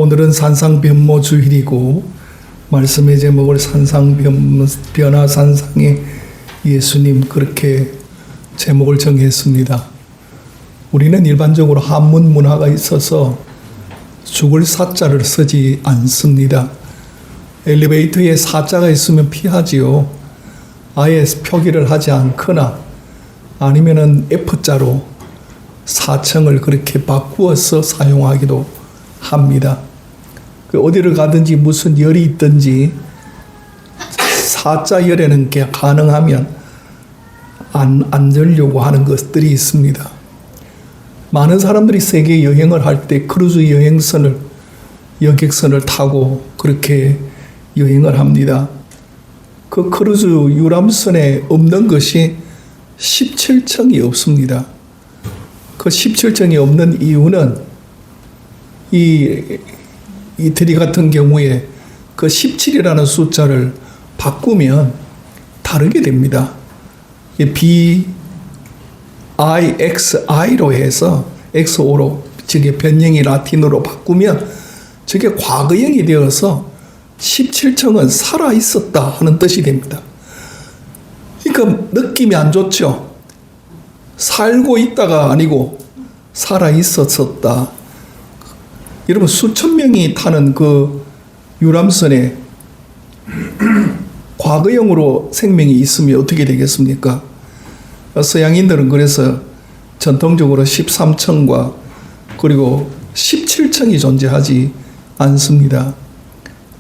오늘은 산상변모 주일이고 말씀의 제목을 산상변화 산상의 예수님 그렇게 제목을 정했습니다. 우리는 일반적으로 한문 문화가 있어서 죽을 사자를 쓰지 않습니다. 엘리베이터에 사자가 있으면 피하지요. 아예 표기를 하지 않거나 아니면은 F자로 사청을 그렇게 바꾸어서 사용하기도 합니다. 어디를 가든지 무슨 열이 있든지 사자 열에는 가능하면 안 들려고 하는 것들이 있습니다. 많은 사람들이 세계 여행을 할 때 크루즈 여객선을 타고 그렇게 여행을 합니다. 그 크루즈 유람선에 없는 것이 17층이 없습니다. 그 17층이 없는 이유는 이태리 같은 경우에 그 17이라는 숫자를 바꾸면 다르게 됩니다. BIXI로 해서 XO로 저게 변형이 라틴어로 바꾸면 저게 과거형이 되어서 17층은 살아 있었다 하는 뜻이 됩니다. 그러니까 느낌이 안 좋죠. 살고 있다가 아니고 살아 있었었다. 여러분 수천 명이 타는 그 유람선에 과거형으로 생명이 있으면 어떻게 되겠습니까? 서양인들은 그래서 전통적으로 13층과 그리고 17층이 존재하지 않습니다.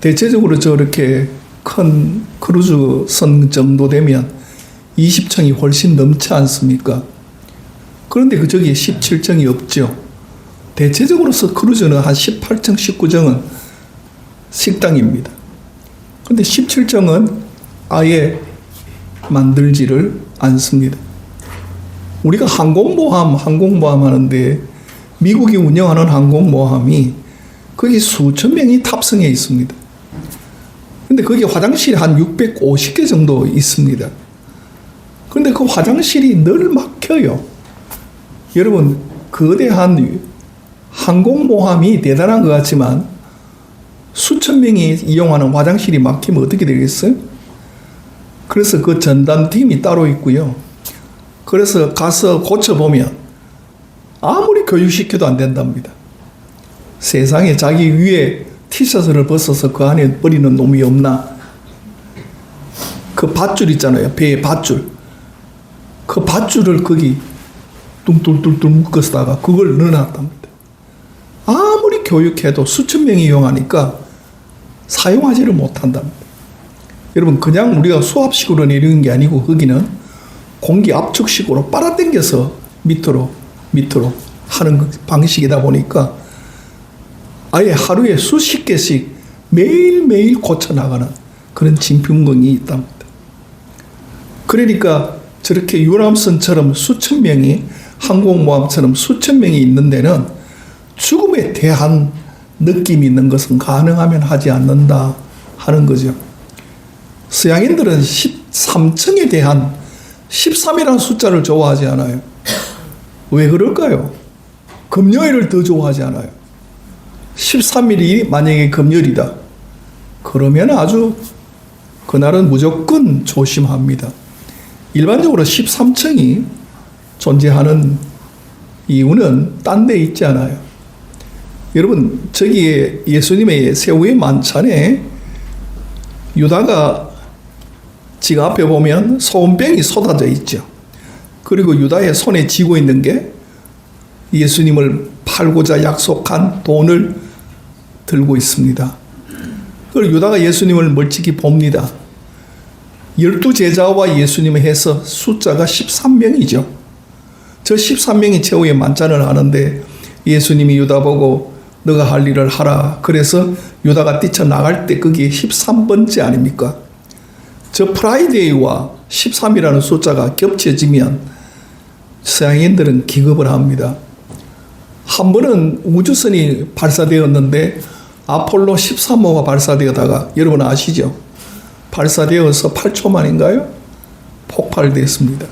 대체적으로 저렇게 큰 크루즈선 정도 되면 20층이 훨씬 넘지 않습니까? 그런데 저기 17층이 없죠. 대체적으로서 크루즈는 한 18층, 19층은 식당입니다. 그런데 17층은 아예 만들지를 않습니다. 우리가 항공모함 하는데 미국이 운영하는 항공모함이 거기 수천 명이 탑승해 있습니다. 근데 거기 화장실이 한 650개 정도 있습니다. 그런데 그 화장실이 늘 막혀요. 여러분, 거대한 항공모함이 대단한 것 같지만 수천 명이 이용하는 화장실이 막히면 어떻게 되겠어요? 그래서 그 전담팀이 따로 있고요. 그래서 가서 고쳐보면 아무리 교육시켜도 안 된답니다. 세상에 자기 위에 티셔츠를 벗어서 그 안에 버리는 놈이 없나? 그 밧줄 있잖아요. 배에 밧줄. 그 밧줄을 거기 뚱뚱뚱뚱 묶어서다가 그걸 넣어놨답니다. 아무리 교육해도 수천 명이 이용하니까 사용하지를 못한답니다. 여러분 그냥 우리가 수압식으로 내리는 게 아니고 거기는 공기 압축식으로 빨아당겨서 밑으로 하는 방식이다 보니까 아예 하루에 수십 개씩 매일매일 고쳐나가는 그런 진품군이 있답니다. 그러니까 저렇게 유람선처럼 수천 명이 항공모함처럼 수천 명이 있는 데는 죽음에 대한 느낌이 있는 것은 가능하면 하지 않는다 하는 거죠. 서양인들은 13층에 대한 13이라는 숫자를 좋아하지 않아요. 왜 그럴까요? 금요일을 더 좋아하지 않아요. 13일이 만약에 금요일이다. 그러면 아주 그날은 무조건 조심합니다. 일반적으로 13층이 존재하는 이유는 딴 데 있지 않아요. 여러분 저기에 예수님의 새우의 만찬에 유다가 지금 앞에 보면 소금병이 쏟아져 있죠. 그리고 유다의 손에 쥐고 있는 게 예수님을 팔고자 약속한 돈을 들고 있습니다. 그리고 유다가 예수님을 멀찍이 봅니다. 12제자와 예수님을 해서 숫자가 13명이죠. 저 13명이 최후의 만찬을 하는데 예수님이 유다 보고 너가 할 일을 하라. 그래서 유다가 뛰쳐나갈 때 그게 13번째 아닙니까? 저 프라이데이와 13이라는 숫자가 겹쳐지면 서양인들은 기겁을 합니다. 한 번은 우주선이 발사되었는데 아폴로 13호가 발사되었다가 여러분 아시죠? 발사되어서 8초 만인가요? 폭발됐습니다.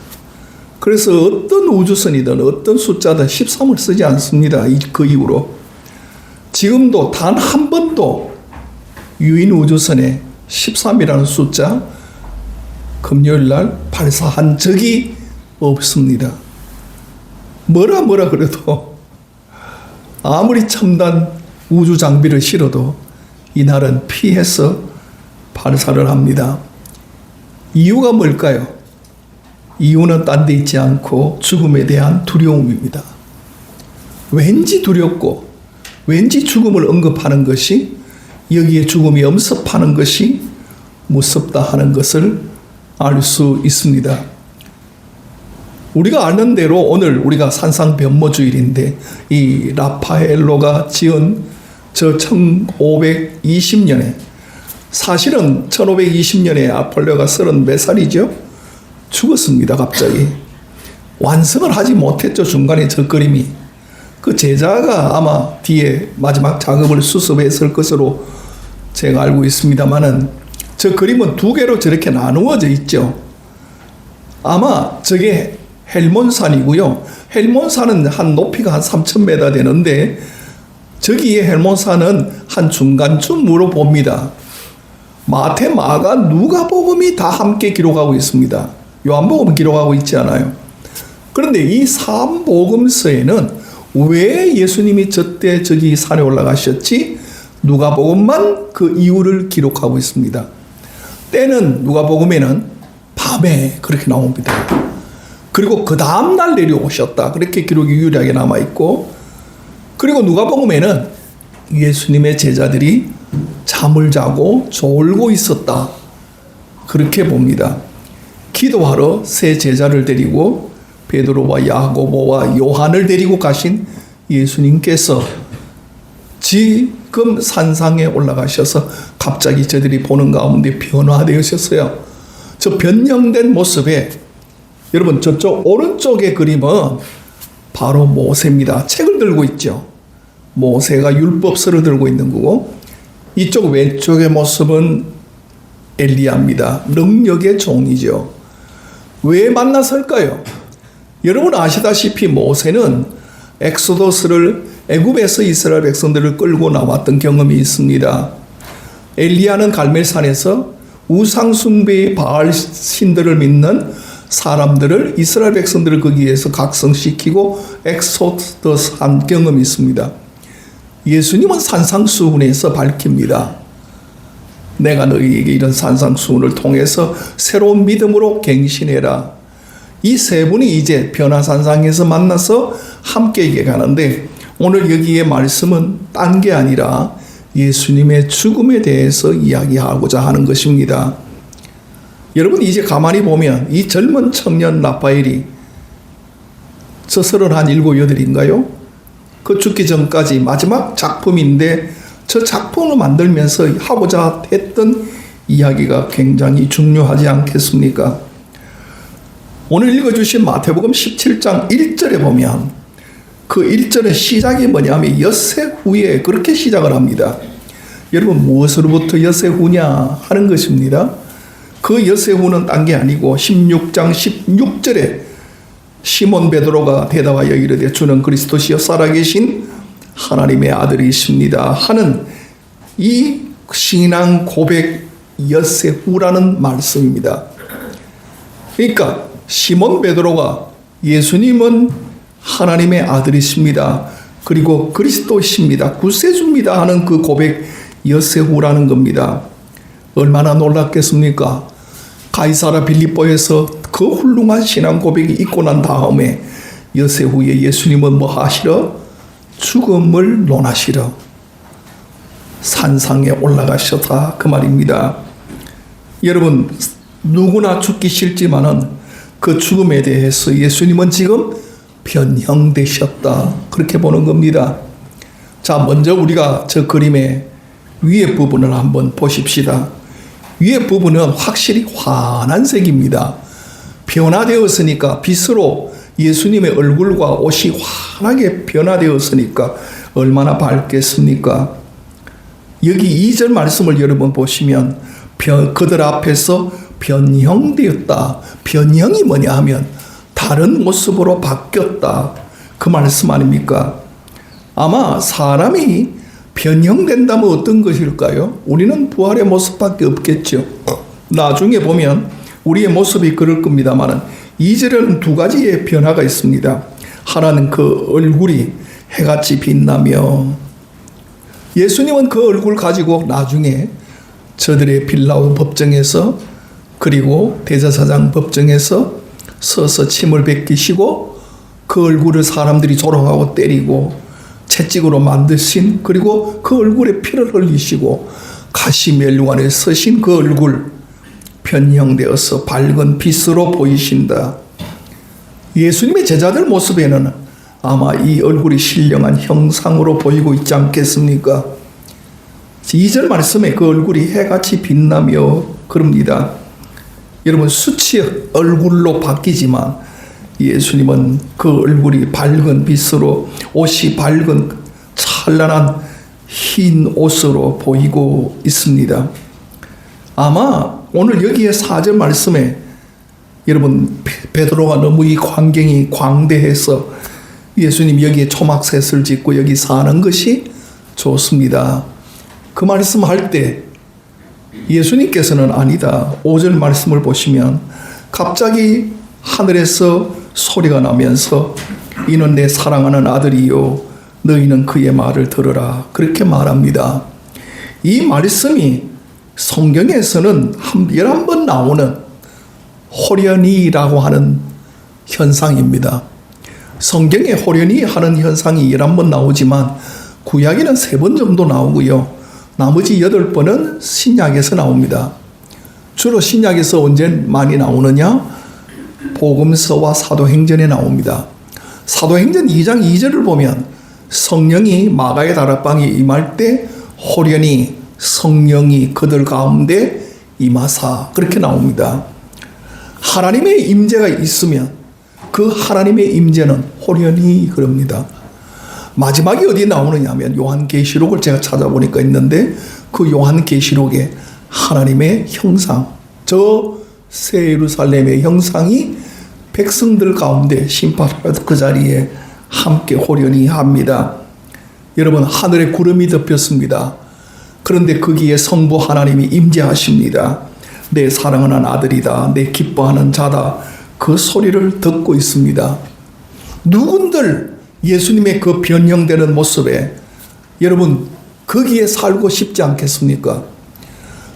그래서 어떤 우주선이든 어떤 숫자든 13을 쓰지 않습니다. 그 이후로. 지금도 단 한 번도 유인 우주선에 13이라는 숫자 금요일 날 발사한 적이 없습니다. 뭐라 그래도 아무리 첨단 우주 장비를 실어도 이날은 피해서 발사를 합니다. 이유가 뭘까요? 이유는 딴 데 있지 않고 죽음에 대한 두려움입니다. 왠지 두렵고 왠지 죽음을 언급하는 것이, 여기에 죽음이 엄습하는 것이 무섭다 하는 것을 알 수 있습니다. 우리가 아는 대로 오늘 우리가 산상변모주일인데, 이 라파엘로가 지은 저 1520년에, 사실은 1520년에 아폴로가 30몇 살이죠? 죽었습니다. 갑자기 완성을 하지 못했죠. 중간에 저 그림이. 그 제자가 아마 뒤에 마지막 작업을 수습했을 것으로 제가 알고 있습니다만은, 저 그림은 두 개로 저렇게 나누어져 있죠. 아마 저게 헬몬산이고요. 헬몬산은 한 높이가 한 3,000m 되는데, 저기에 헬몬산은 한 중간쯤으로 봅니다. 마태, 마가, 누가복음이 다 함께 기록하고 있습니다. 요한복음은 기록하고 있지 않아요. 그런데 이 3복음서에는 왜 예수님이 저때 저기 산에 올라가셨지? 누가복음만 그 이유를 기록하고 있습니다. 때는 누가복음에는 밤에 그렇게 나옵니다. 그리고 그 다음날 내려오셨다, 그렇게 기록이 유일하게 남아있고, 그리고 누가복음에는 예수님의 제자들이 잠을 자고 졸고 있었다, 그렇게 봅니다. 기도하러 세 제자를 데리고 베드로와 야고보와 요한을 데리고 가신 예수님께서 지금 산상에 올라가셔서 갑자기 저들이 보는 가운데 변화되셨어요. 저 변형된 모습에, 여러분 저쪽 오른쪽의 그림은 바로 모세입니다. 책을 들고 있죠. 모세가 율법서를 들고 있는 거고, 이쪽 왼쪽의 모습은 엘리야입니다. 능력의 종이죠. 왜 만났을까요? 여러분 아시다시피 모세는 엑소더스를, 애굽에서 이스라엘 백성들을 끌고 나왔던 경험이 있습니다. 엘리야는 갈멜산에서 우상숭배의 바알 신들을 믿는 사람들을, 이스라엘 백성들을 거기에서 각성시키고 엑소더스 한 경험이 있습니다. 예수님은 산상수훈에서 밝힙니다. 내가 너희에게 이런 산상수훈을 통해서 새로운 믿음으로 갱신해라. 이 세 분이 이제 변화산상에서 만나서 함께 얘기하는데, 오늘 여기에 말씀은 딴 게 아니라 예수님의 죽음에 대해서 이야기하고자 하는 것입니다. 여러분 이제 가만히 보면 이 젊은 청년 라파엘이 저 37, 8인가요? 그 죽기 전까지 마지막 작품인데, 저 작품을 만들면서 하고자 했던 이야기가 굉장히 중요하지 않겠습니까? 오늘 읽어주신 마태복음 17장 1절에 보면 그 1절의 시작이 뭐냐면 엿새 후에 그렇게 시작을 합니다. 여러분 무엇으로부터 엿새 후냐 하는 것입니다. 그 엿새 후는 딴 게 아니고 16장 16절에 시몬 베드로가 대답하여 이르되 주는 그리스도시요 살아계신 하나님의 아들이십니다 하는 이 신앙 고백 엿새 후라는 말씀입니다. 그러니까 시몬 베드로가 예수님은 하나님의 아들이십니다, 그리고 그리스도십니다, 구세주입니다 하는 그 고백 엿새 후라는 겁니다. 얼마나 놀랐겠습니까? 가이사라 빌립보에서 그 훌륭한 신앙 고백이 있고 난 다음에 엿새 후에 예수님은 뭐 하시러? 죽음을 논하시러 산상에 올라가셨다, 그 말입니다. 여러분 누구나 죽기 싫지만은 그 죽음에 대해서 예수님은 지금 변형되셨다, 그렇게 보는 겁니다. 자, 먼저 우리가 저 그림의 위에 부분을 한번 보십시다. 위에 부분은 확실히 환한 색입니다. 변화되었으니까, 빛으로 예수님의 얼굴과 옷이 환하게 변화되었으니까 얼마나 밝겠습니까? 여기 2절 말씀을 여러분 보시면 그들 앞에서 변형되었다. 변형이 뭐냐 하면 다른 모습으로 바뀌었다, 그 말씀 아닙니까? 아마 사람이 변형된다면 어떤 것일까요? 우리는 부활의 모습밖에 없겠죠. 나중에 보면 우리의 모습이 그럴 겁니다만 2절에는 두 가지의 변화가 있습니다. 하나는 그 얼굴이 해같이 빛나며, 예수님은 그 얼굴 가지고 나중에 저들의 빌라오 법정에서 그리고 대제사장 법정에서 서서 침을 뱉기시고 그 얼굴을 사람들이 조롱하고 때리고 채찍으로 만드신, 그리고 그 얼굴에 피를 흘리시고 가시멜류관에 서신 그 얼굴 변형되어서 밝은 빛으로 보이신다. 예수님의 제자들 모습에는 아마 이 얼굴이 신령한 형상으로 보이고 있지 않겠습니까? 2절 말씀에 그 얼굴이 해같이 빛나며 그럽니다. 여러분, 수치 얼굴로 바뀌지만 예수님은 그 얼굴이 밝은 빛으로, 옷이 밝은 찬란한 흰 옷으로 보이고 있습니다. 아마 오늘 여기에 4절 말씀에 여러분, 베드로가 너무 이 광경이 광대해서 예수님 여기에 초막셋을 짓고 여기 사는 것이 좋습니다. 그 말씀할 때 예수님께서는 아니다. 5절 말씀을 보시면 갑자기 하늘에서 소리가 나면서 이는 내 사랑하는 아들이요 너희는 그의 말을 들으라, 그렇게 말합니다. 이 말씀이 성경에서는 11번 나오는 호련히라고 하는 현상입니다. 성경에 호련히 하는 현상이 11번 나오지만 구약에는 3번 정도 나오고요. 나머지 8번은 신약에서 나옵니다. 주로 신약에서 언제 많이 나오느냐? 복음서와 사도행전에 나옵니다. 사도행전 2장 2절을 보면 성령이 마가의 다락방에 임할 때 호련히 성령이 그들 가운데 임하사, 그렇게 나옵니다. 하나님의 임재가 있으면 그 하나님의 임재는 호련히 그럽니다. 마지막에 어디 나오느냐 하면 요한계시록을 제가 찾아보니까 있는데 그 요한계시록에 하나님의 형상, 저 새 예루살렘의 형상이 백성들 가운데 심판할 그 자리에 함께 호련히 합니다. 여러분, 하늘에 구름이 덮였습니다. 그런데 거기에 성부 하나님이 임재하십니다. 내 사랑하는 아들이다, 내 기뻐하는 자다, 그 소리를 듣고 있습니다. 누군들 예수님의 그 변형되는 모습에 여러분 거기에 살고 싶지 않겠습니까?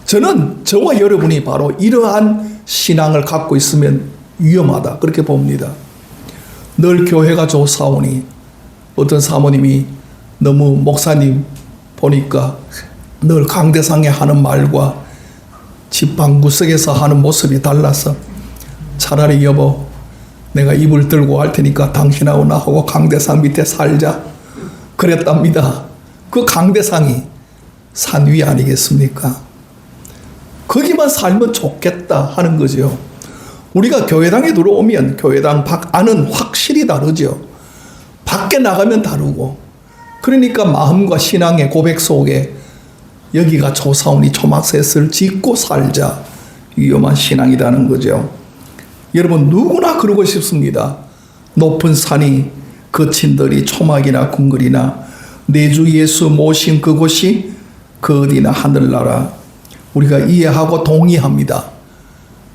저는 저와 여러분이 바로 이러한 신앙을 갖고 있으면 위험하다, 그렇게 봅니다. 늘 교회가 좋사오니 어떤 사모님이 너무 목사님 보니까 늘 강대상에 하는 말과 집 방구석에서 하는 모습이 달라서 차라리 여보 내가 이불 들고 할 테니까 당신하고 나하고 강대상 밑에 살자 그랬답니다. 그 강대상이 산 위 아니겠습니까? 거기만 살면 좋겠다 하는 거죠. 우리가 교회당에 들어오면 교회당 밖 안은 확실히 다르죠. 밖에 나가면 다르고, 그러니까 마음과 신앙의 고백 속에 여기가 좋사오니 초막셋을 짓고 살자, 위험한 신앙이라는 거죠. 여러분, 누구나 그러고 싶습니다. 높은 산이 거친들이 초막이나 궁궐이나 내 주 예수 모신 그곳이 그 어디나 하늘나라, 우리가 이해하고 동의합니다.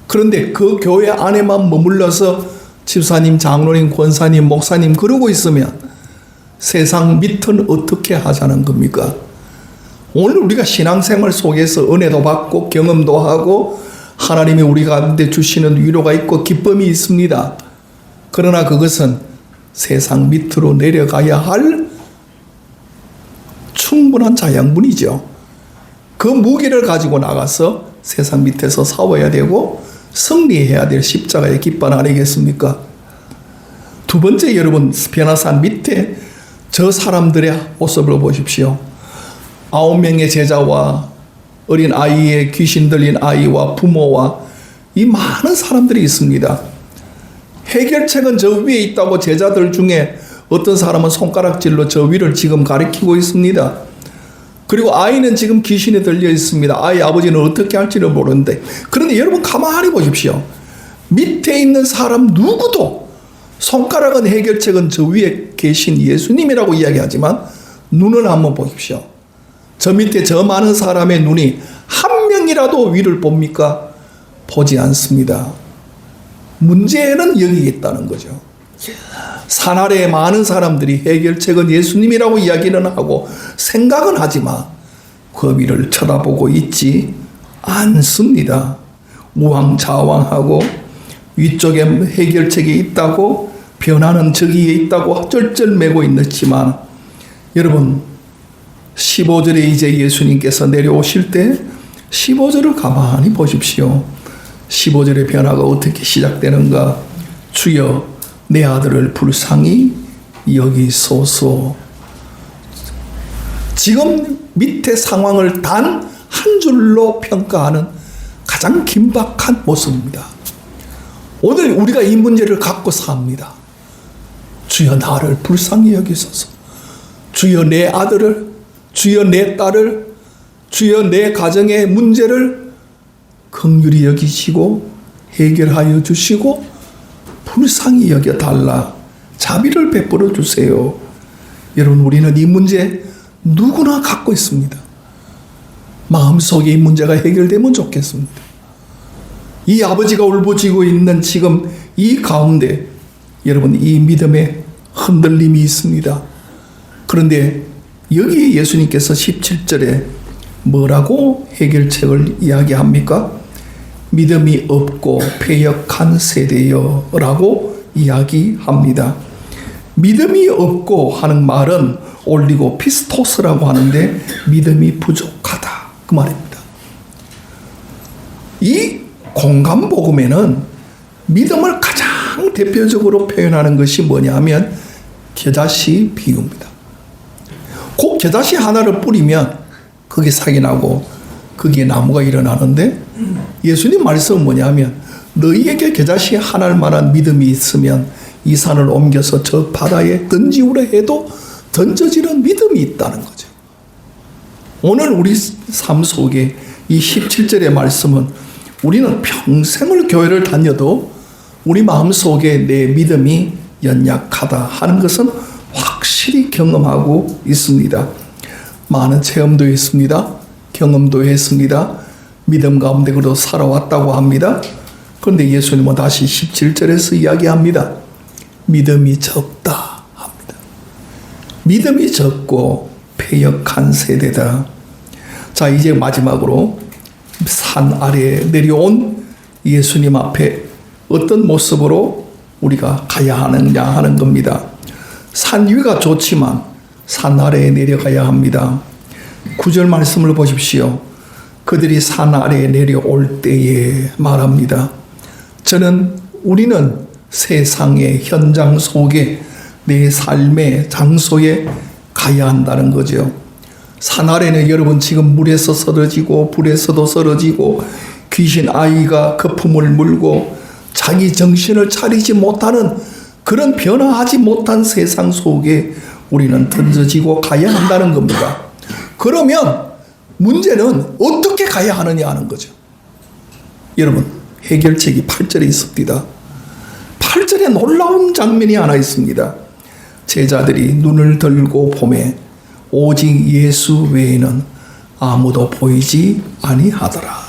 그런데 그 교회 안에만 머물러서 집사님, 장로님, 권사님, 목사님 그러고 있으면 세상 밑은 어떻게 하자는 겁니까? 오늘 우리가 신앙생활 속에서 은혜도 받고 경험도 하고 하나님이 우리 가운데 주시는 위로가 있고 기쁨이 있습니다. 그러나 그것은 세상 밑으로 내려가야 할 충분한 자양분이죠. 그 무게를 가지고 나가서 세상 밑에서 싸워야 되고 승리해야 될 십자가의 깃발 아니겠습니까? 두 번째, 여러분, 변화산 밑에 저 사람들의 모습을 보십시오. 9명의 제자와 어린 아이의 귀신 들린 아이와 부모와 이 많은 사람들이 있습니다. 해결책은 저 위에 있다고 제자들 중에 어떤 사람은 손가락질로 저 위를 지금 가리키고 있습니다. 그리고 아이는 지금 귀신에 들려 있습니다. 아이 아버지는 어떻게 할지는 모르는데, 그런데 여러분 가만히 보십시오. 밑에 있는 사람 누구도 손가락은 해결책은 저 위에 계신 예수님이라고 이야기하지만 눈을 한번 보십시오. 저 밑에 저 많은 사람의 눈이 한 명이라도 위를 봅니까? 보지 않습니다. 문제는 여기 있다는 거죠. 산 아래에 많은 사람들이 해결책은 예수님이라고 이야기는 하고 생각은 하지만 그 위를 쳐다보고 있지 않습니다. 우왕좌왕하고 위쪽에 해결책이 있다고 변하는 저기에 있다고 쩔쩔매고 있지만 여러분 15절에 이제 예수님께서 내려오실 때 15절을 가만히 보십시오. 15절의 변화가 어떻게 시작되는가? 주여 내 아들을 불쌍히 여기소서. 지금 밑에 상황을 단 한 줄로 평가하는 가장 긴박한 모습입니다. 오늘 우리가 이 문제를 갖고 삽니다. 주여 나를 불쌍히 여기소서. 주여 내 아들을, 주여 내 딸을, 주여 내 가정의 문제를 긍휼히 여기시고 해결하여 주시고 불쌍히 여겨달라. 자비를 베풀어 주세요. 여러분 우리는 이 문제 누구나 갖고 있습니다. 마음속에 이 문제가 해결되면 좋겠습니다. 이 아버지가 울부짖고 있는 지금 이 가운데 여러분 이 믿음에 흔들림이 있습니다. 그런데 여기 예수님께서 17절에 뭐라고 해결책을 이야기합니까? 믿음이 없고 패역한 세대여 라고 이야기합니다. 믿음이 없고 하는 말은 올리고 피스토스라고 하는데 믿음이 부족하다 그 말입니다. 이 공간복음에는 믿음을 가장 대표적으로 표현하는 것이 뭐냐면 겨자씨 비유입니다. 꼭 겨자씨 하나를 뿌리면 그게 싹이 나고 거기에 나무가 일어나는데 예수님 말씀은 뭐냐면 너희에게 겨자씨 하나를 만한 믿음이 있으면 이 산을 옮겨서 저 바다에 던지우려 해도 던져지는 믿음이 있다는 거죠. 오늘 우리 삶 속에 이 17절의 말씀은 우리는 평생을 교회를 다녀도 우리 마음속에 내 믿음이 연약하다 하는 것은 확실히 경험하고 있습니다. 많은 체험도 했습니다. 경험도 했습니다. 믿음 가운데 그래도 살아왔다고 합니다. 그런데 예수님은 다시 17절에서 이야기합니다. 믿음이 적다 합니다. 믿음이 적고 패역한 세대다. 자, 이제 마지막으로 산 아래에 내려온 예수님 앞에 어떤 모습으로 우리가 가야 하느냐 하는 겁니다. 산 위가 좋지만 산 아래에 내려가야 합니다. 9절 말씀을 보십시오. 그들이 산 아래에 내려올 때에 말합니다. 우리는 세상의 현장 속에 내 삶의 장소에 가야 한다는 거죠. 산 아래는 여러분 지금 물에서 쓰러지고 불에서도 쓰러지고 귀신 아이가 거품을 물고 자기 정신을 차리지 못하는 그런 변화하지 못한 세상 속에 우리는 던져지고 가야 한다는 겁니다. 그러면 문제는 어떻게 가야 하느냐 하는 거죠. 여러분 해결책이 8절에 있습니다. 8절에 놀라운 장면이 하나 있습니다. 제자들이 눈을 들고 보매 오직 예수 외에는 아무도 보이지 아니하더라.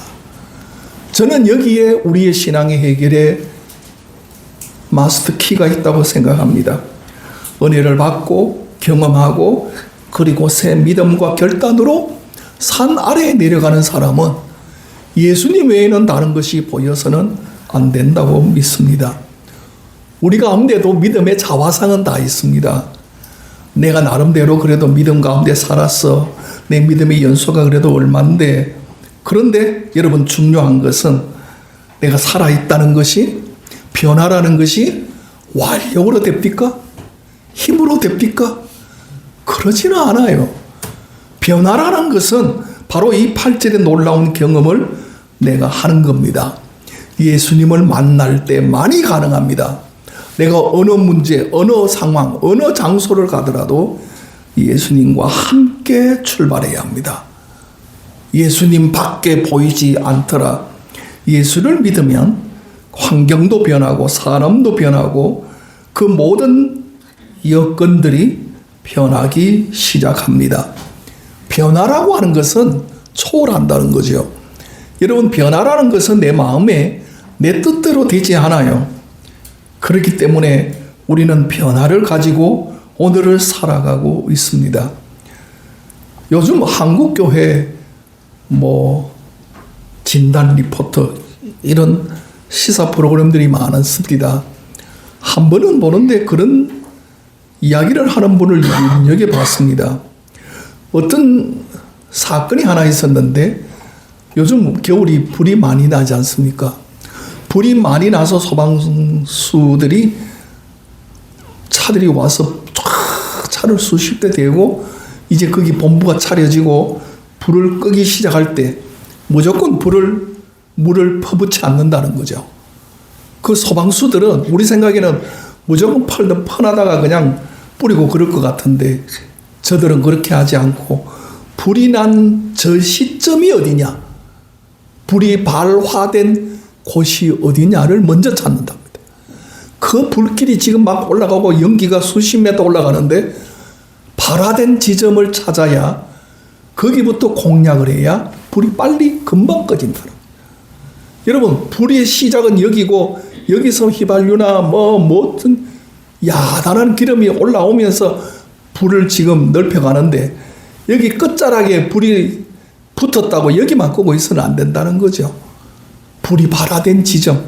저는 여기에 우리의 신앙의 해결에 마스터 키가 있다고 생각합니다. 은혜를 받고 경험하고 그리고 새 믿음과 결단으로 산 아래에 내려가는 사람은 예수님 외에는 다른 것이 보여서는 안 된다고 믿습니다. 우리 가운데도 믿음의 자화상은 다 있습니다. 내가 나름대로 그래도 믿음 가운데 살았어. 내 믿음의 연소가 그래도 얼만데. 그런데 여러분 중요한 것은 내가 살아있다는 것이 변화라는 것이 완력으로 됩니까? 힘으로 됩니까? 그러지는 않아요. 변화라는 것은 바로 이 8절의 놀라운 경험을 내가 하는 겁니다. 예수님을 만날 때 많이 가능합니다. 내가 어느 문제, 어느 상황, 어느 장소를 가더라도 예수님과 함께 출발해야 합니다. 예수님 밖에 보이지 않더라. 예수를 믿으면 환경도 변하고 사람도 변하고 그 모든 여건들이 변하기 시작합니다. 변화라고 하는 것은 초월한다는 거죠. 여러분, 변화라는 것은 내 마음에 내 뜻대로 되지 않아요. 그렇기 때문에 우리는 변화를 가지고 오늘을 살아가고 있습니다. 요즘 한국교회 진단 리포터 이런 시사 프로그램들이 많습니다. 한 번은 보는데 그런 이야기를 하는 분을 눈여겨봤습니다. 어떤 사건이 하나 있었는데 요즘 겨울이 불이 많이 나지 않습니까? 불이 많이 나서 소방수들이 차들이 와서 차를 수십 대 대고 이제 거기 본부가 차려지고 불을 끄기 시작할 때 무조건 물을 퍼붓지 않는다는 거죠. 그 소방수들은 우리 생각에는 무조건 퍼나다가 그냥 뿌리고 그럴 것 같은데 저들은 그렇게 하지 않고 불이 난 저 시점이 어디냐, 불이 발화된 곳이 어디냐를 먼저 찾는답니다. 그 불길이 지금 막 올라가고 연기가 수십 미터 올라가는데 발화된 지점을 찾아야 거기부터 공략을 해야 불이 빨리 금방 꺼진다는 거예요. 여러분, 불의 시작은 여기고 여기서 휘발유나 뭐든 야단한 기름이 올라오면서 불을 지금 넓혀가는데 여기 끝자락에 불이 붙었다고 여기만 끄고 있어는 안 된다는 거죠. 불이 발화된 지점,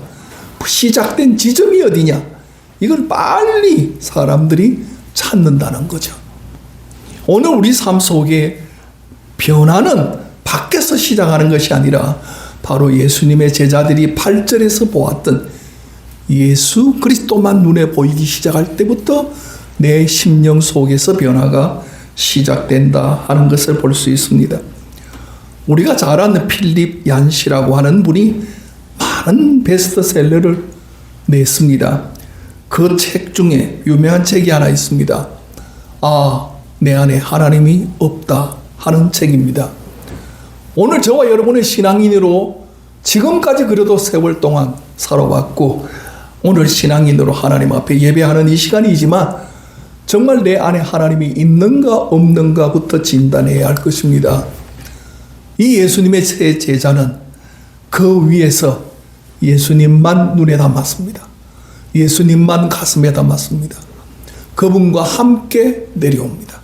시작된 지점이 어디냐, 이걸 빨리 사람들이 찾는다는 거죠. 오늘 우리 삶 속에 변화는 밖에서 시작하는 것이 아니라 바로 예수님의 제자들이 8절에서 보았던 예수 그리스도만 눈에 보이기 시작할 때부터 내 심령 속에서 변화가 시작된다 하는 것을 볼 수 있습니다. 우리가 잘 아는 필립 얀시라고 하는 분이 많은 베스트셀러를 냈습니다. 그 책 중에 유명한 책이 하나 있습니다. 내 안에 하나님이 없다 하는 책입니다. 오늘 저와 여러분의 신앙인으로 지금까지 그래도 세월 동안 살아왔고 오늘 신앙인으로 하나님 앞에 예배하는 이 시간이지만 정말 내 안에 하나님이 있는가 없는가부터 진단해야 할 것입니다. 이 예수님의 세 제자는 그 위에서 예수님만 눈에 담았습니다. 예수님만 가슴에 담았습니다. 그분과 함께 내려옵니다.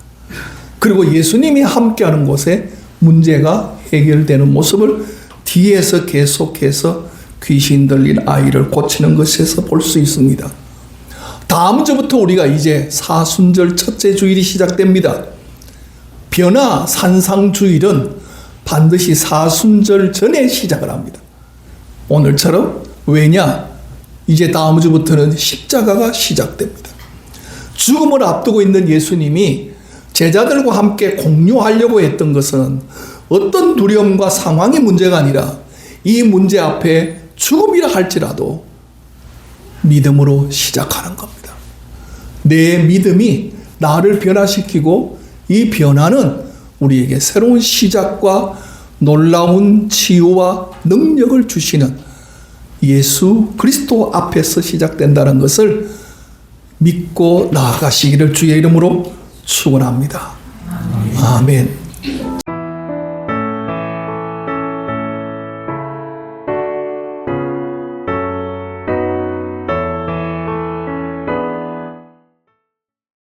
그리고 예수님이 함께하는 곳에 문제가 해결되는 모습을 뒤에서 계속해서 귀신 들린 아이를 고치는 것에서 볼 수 있습니다. 다음 주부터 우리가 이제 사순절 첫째 주일이 시작됩니다. 변화 산상주일은 반드시 사순절 전에 시작을 합니다. 오늘처럼. 왜냐? 이제 다음 주부터는 십자가가 시작됩니다. 죽음을 앞두고 있는 예수님이 제자들과 함께 공유하려고 했던 것은 어떤 두려움과 상황의 문제가 아니라 이 문제 앞에 죽음이라 할지라도 믿음으로 시작하는 겁니다. 내 믿음이 나를 변화시키고 이 변화는 우리에게 새로운 시작과 놀라운 치유와 능력을 주시는 예수 그리스도 앞에서 시작된다는 것을 믿고 나아가시기를 주의 이름으로 축원합니다. 아멘.